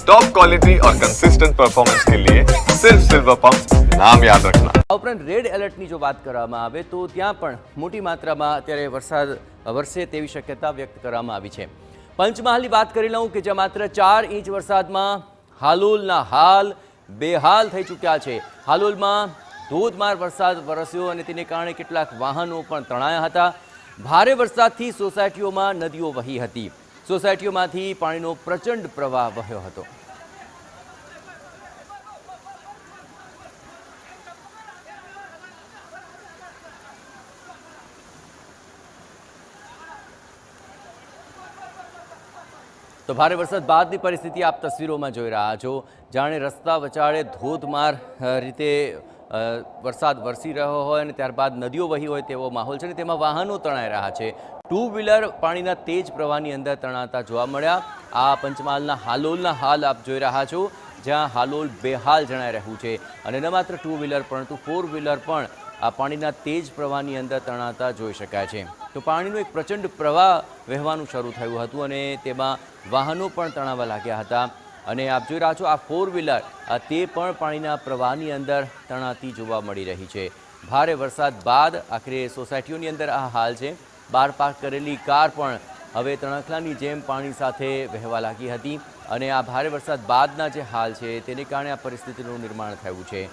Top quality और consistent performance के लिए सिर्फ सिल्वर पंप नाम याद रखना। ઉપરાંत રેડ એલર્ટની જો વાત કરવામાં આવે તો ત્યાં પણ મોટી માત્રામાં અત્યારે વરસાદ વરસે તેવી શક્યતા વ્યક્ત કરવામાં આવી છે। પંચમહાલની વાત કરી લઉં કે જ્યાં માત્ર 4 ઇંચ વરસાદમાં હાલોલના હાલ બેહાલ થઈ ચૂક્યા છે। હાલોલમાં ધોધમાર વરસાદ વરસ્યો અને તેને કારણે કેટલાક વાહનો પણ તણાયા હતા। ભારે વરસાદથી સોસાયટીઓમાં નદીઓ વહી હતી। સોસાયટીઓમાંથી પાણીનો પ્રચંડ પ્રવાહ વહ્યો હતો। તો ભારે વરસાદ બાદની પરિસ્થિતિ આપ તસવીરોમાં જોઈ રહ્યા છો। જાણે રસ્તા વચાળે ધોધમાર રીતે વરસાદ વરસી રહ્યો હોય અને ત્યારબાદ નદીઓ વહી હોય તેવો માહોલ છે અને તેમાં વાહનો તણાઈ રહ્યા છે। ટુ વ્હીલર પાણીના તેજ પ્રવાહની અંદર તણાતા જોવા મળ્યા। આ પંચમહાલના હાલોલના હાલ આપ જોઈ રહ્યા છો, જ્યાં હાલોલ બેહાલ જણાઈ રહ્યું છે અને ન માત્ર ટુ વ્હીલર પરંતુ ફોર વ્હીલર પણ આ પાણીના તેજ પ્રવાહની અંદર તણાતા જોઈ શકાય છે। તો પાણીનો એક પ્રચંડ પ્રવાહ વહેવાનું શરૂ થયું હતું અને તેમાં વાહનો પણ તણાવા લાગ્યા હતા અને આપ જોઈ રહ્યા છો આ ફોર વ્હીલર તે પણ પાણીના પ્રવાહની અંદર તણાતી જોવા મળી રહી છે। ભારે વરસાદ બાદ આખરે સોસાયટીઓની અંદર આ હાલ છે। બહાર પાર્ક કરેલી કાર પણ હવે તણખલાની જેમ પાણી સાથે વહેવા લાગી હતી અને આ ભારે વરસાદ બાદના જે હાલ છે તેને કારણે આ પરિસ્થિતિનું નિર્માણ થયું છે।